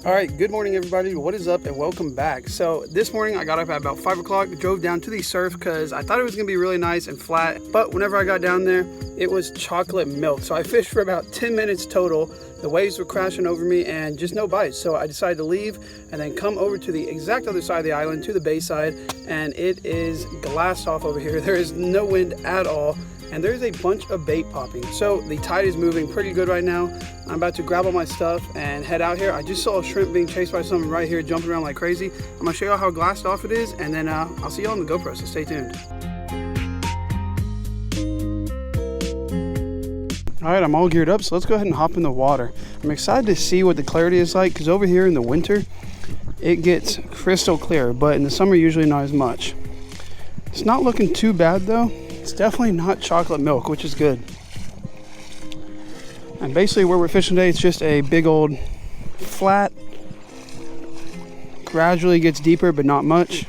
Alright, good morning everybody, what is up and welcome back. So this morning I got up at about 5 o'clock, drove down to the surf because I thought it was going to be really nice and flat, but whenever I got down there it was chocolate milk. So I fished for about 10 minutes total, the waves were crashing over me and just no bites. So I decided to leave and then come over to the exact other side of the island, to the bay side, and it is glassed off over here. There is no wind at all. And there's a bunch of bait popping. So the tide is moving pretty good right now. I'm about to grab all my stuff and head out here. I just saw a shrimp being chased by something right here, jumping around like crazy. I'm gonna show y'all how glassed off it is, and then I'll see y'all on the GoPro, so stay tuned. All right, I'm all geared up, so let's go ahead and hop in the water. I'm excited to see what the clarity is like, because over here in the winter, it gets crystal clear, but in the summer, usually not as much. It's not looking too bad though. It's definitely not chocolate milk, which is good. And basically where we're fishing today, it's just a big old flat. Gradually gets deeper, but not much.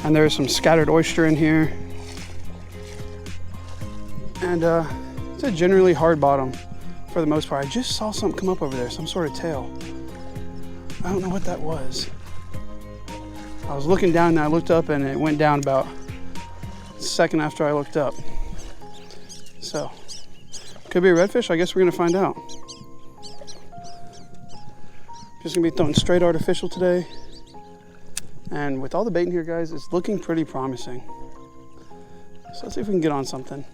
And there's some scattered oyster in here. And it's a generally hard bottom for the most part. I just saw something come up over there, some sort of tail. I don't know what that was. I was looking down and I looked up and it went down about second after I looked up. So could be a redfish. I guess we're gonna find out. Just gonna be throwing straight artificial today, and with all the bait in here, guys, it's looking pretty promising. So let's see if we can get on something.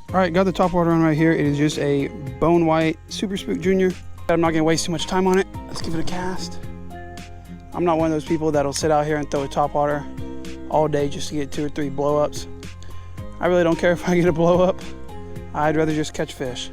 All right, got the top water on right here. It is just a bone white Super Spook Junior. I'm not gonna waste too much time on it. Let's give it a cast. I'm not one of those people that'll sit out here and throw a top water all day just to get 2 or 3 blow-ups. I really don't care if I get a blow up. I'd rather just catch fish.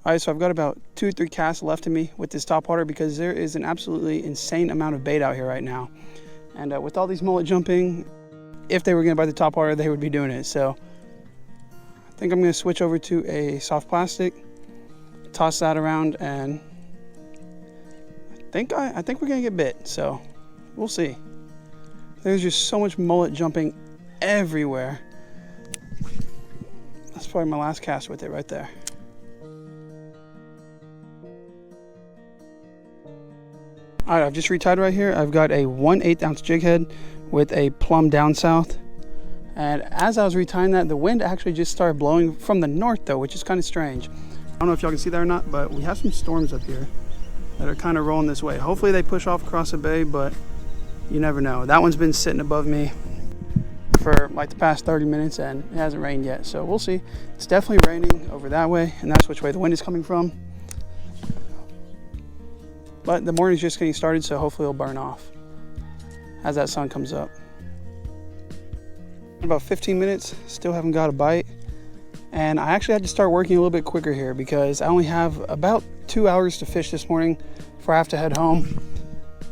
All right, so I've got about 2 or 3 casts left in me with this top water because there is an absolutely insane amount of bait out here right now. And with all these mullet jumping, if they were going to buy the top water, they would be doing it. So I think I'm going to switch over to a soft plastic, toss that around, and I think we're going to get bit. So we'll see. There's just so much mullet jumping everywhere. That's probably my last cast with it right there. All right, I've just retied right here. I've got a 1/8 ounce jig head with a plumb down south. And as I was retying that, the wind actually just started blowing from the north though, which is kind of strange. I don't know if y'all can see that or not, but we have some storms up here that are kind of rolling this way. Hopefully they push off across the bay, but you never know. That one's been sitting above me for like the past 30 minutes and it hasn't rained yet. So we'll see. It's definitely raining over that way, and that's which way the wind is coming from. But the morning's just getting started, so hopefully it'll burn off as that sun comes up. About 15 minutes, still haven't got a bite. And I actually had to start working a little bit quicker here because I only have about 2 hours to fish this morning before I have to head home.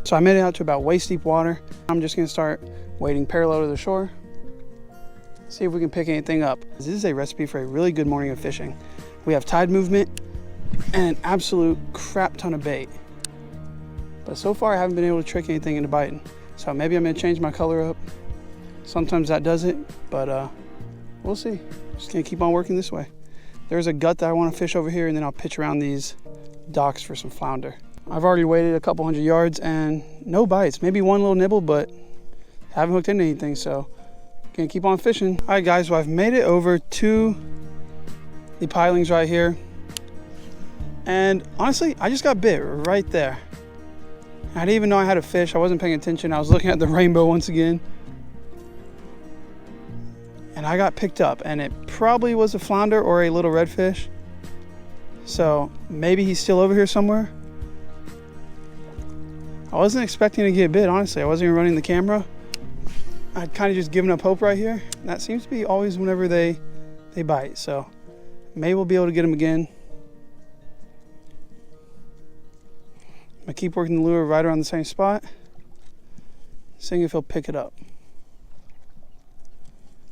So I made it out to about waist deep water. I'm just gonna start wading parallel to the shore, see if we can pick anything up. This is a recipe for a really good morning of fishing. We have tide movement and an absolute crap ton of bait. But so far I haven't been able to trick anything into biting. So maybe I'm gonna change my color up. Sometimes that does it, but we'll see. Just gonna keep on working this way. There's a gut that I wanna fish over here, and then I'll pitch around these docks for some flounder. I've already waded a couple hundred yards and no bites. Maybe one little nibble, but haven't hooked into anything, so gonna keep on fishing. All right guys, well I've made it over to the pilings right here. And honestly, I just got bit right there. I didn't even know I had a fish. I wasn't paying attention. I was looking at the rainbow once again. And I got picked up, and it probably was a flounder or a little redfish. So maybe he's still over here somewhere. I wasn't expecting to get bit, honestly. I wasn't even running the camera. I'd kind of just given up hope right here. And that seems to be always whenever they bite. So maybe we'll be able to get him again. I keep working the lure right around the same spot, seeing if he'll pick it up.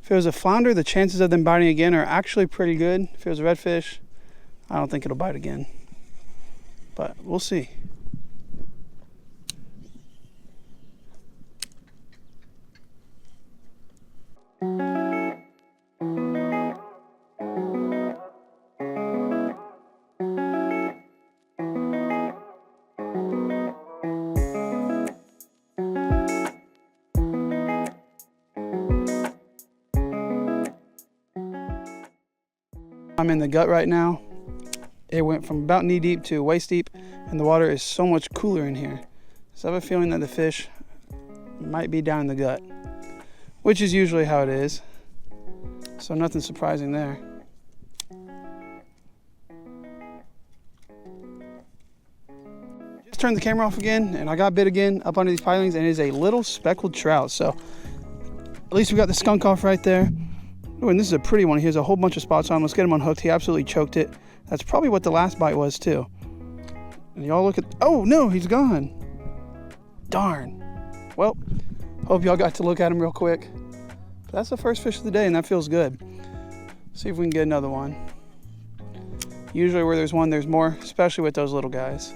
If it was a flounder, the chances of them biting again are actually pretty good. If it was a redfish, I don't think it'll bite again, but we'll see. I'm in the gut right now. It went from about knee deep to waist deep, and the water is so much cooler in here. So I have a feeling that the fish might be down in the gut, which is usually how it is. So nothing surprising there. Just turned the camera off again, and I got bit again up under these pilings, and it is a little speckled trout. So at least we got the skunk off right there. Oh, and this is a pretty one. He has a whole bunch of spots on him. Let's get him unhooked. He absolutely choked it. That's probably what the last bite was too. And y'all look at, oh no, he's gone. Darn. Well, hope y'all got to look at him real quick. But that's the first fish of the day, and that feels good. See if we can get another one. Usually where there's one, there's more, especially with those little guys.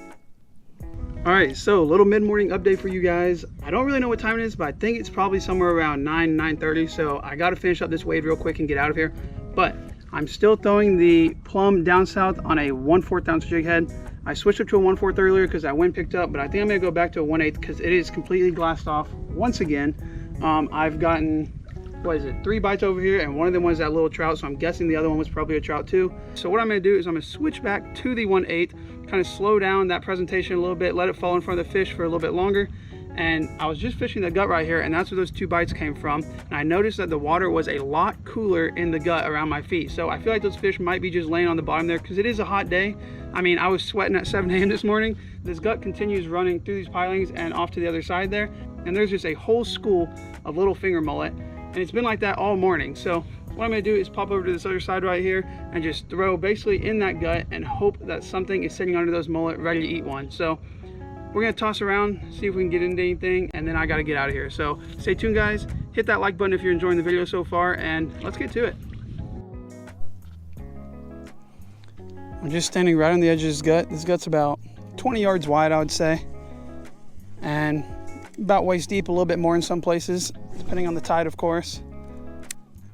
All right, so a little mid-morning update for you guys. I don't really know what time it is, but I think it's probably somewhere around 9:30. So I got to finish up this wade real quick and get out of here. But I'm still throwing the plum down south on a 1/4 ounce jig head. I switched up to a 1/4 earlier because that wind picked up, but I think I'm gonna go back to a 1/8 because it is completely glassed off once again. I've gotten, what is it, 3 bites over here, and one of them was that little trout, so I'm guessing the other one was probably a trout too. So what I'm gonna do is I'm gonna switch back to the 1/8, kind of slow down that presentation a little bit, let it fall in front of the fish for a little bit longer. And I was just fishing the gut right here, and that's where those 2 bites came from. And I noticed that the water was a lot cooler in the gut around my feet. So I feel like those fish might be just laying on the bottom there because it is a hot day. I mean, I was sweating at 7 a.m. this morning. This gut continues running through these pilings and off to the other side there. And there's just a whole school of little finger mullet. And it's been like that all morning. So what I'm gonna do is pop over to this other side right here and just throw basically in that gut and hope that something is sitting under those mullet ready to eat one. So we're gonna toss around, see if we can get into anything, and then I gotta get out of here. So stay tuned, guys. Hit that like button if you're enjoying the video so far, and let's get to it. I'm just standing right on the edge of this gut. This gut's about 20 yards wide, I would say, and about waist deep, a little bit more in some places, depending on the tide, of course.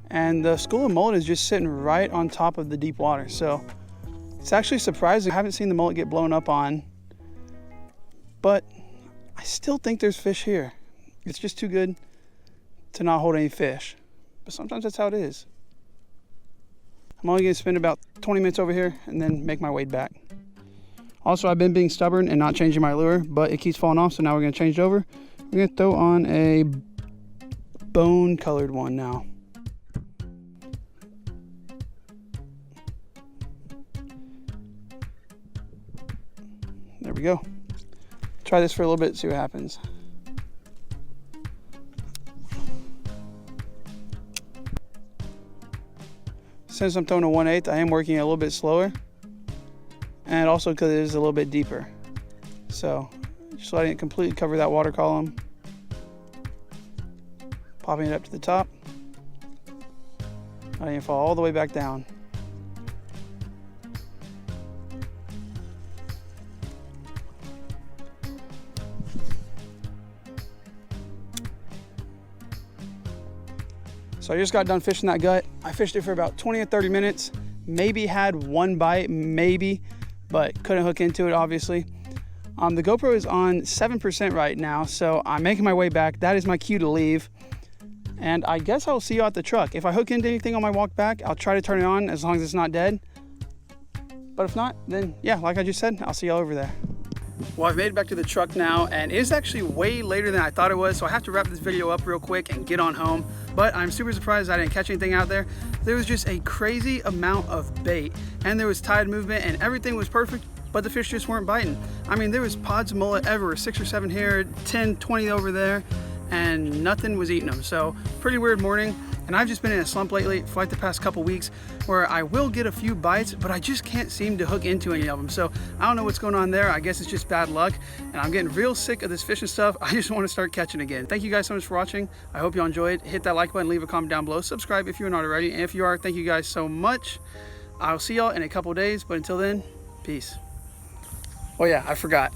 And the school of mullet is just sitting right on top of the deep water. So it's actually surprising. I haven't seen the mullet get blown up on, but I still think there's fish here. It's just too good to not hold any fish. But sometimes that's how it is. I'm only gonna spend about 20 minutes over here and then make my way back. Also, I've been being stubborn and not changing my lure, but it keeps falling off, so now we're gonna change it over. We're gonna throw on a bone colored one now. There we go. Try this for a little bit, see what happens. Since I'm throwing a 1/8, I am working a little bit slower, and also because it is a little bit deeper. So just letting it completely cover that water column, popping it up to the top, letting it fall all the way back down. So I just got done fishing that gut. I fished it for about 20 or 30 minutes. Maybe had 1 bite, maybe, but couldn't hook into it, obviously. The GoPro is on 7% right now, so I'm making my way back. That is my cue to leave. And I guess I'll see you at the truck. If I hook into anything on my walk back, I'll try to turn it on as long as it's not dead. But if not, then yeah, like I just said, I'll see y'all over there. Well, I've made it back to the truck now, and it is actually way later than I thought it was, so I have to wrap this video up real quick and get on home. But I'm super surprised I didn't catch anything out there. There was just a crazy amount of bait, and there was tide movement, and everything was perfect, but the fish just weren't biting. I mean, there was pods of mullet everywhere, 6 or 7 here, 10, 20 over there, and nothing was eating them. So pretty weird morning. And I've just been in a slump lately for like the past couple weeks where I will get a few bites, but I just can't seem to hook into any of them. So I don't know what's going on there. I guess it's just bad luck. And I'm getting real sick of this fishing stuff. I just want to start catching again. Thank you guys so much for watching. I hope you enjoyed. Hit that like button, leave a comment down below. Subscribe if you're not already. And if you are, thank you guys so much. I'll see y'all in a couple days. But until then, peace. Oh yeah, I forgot.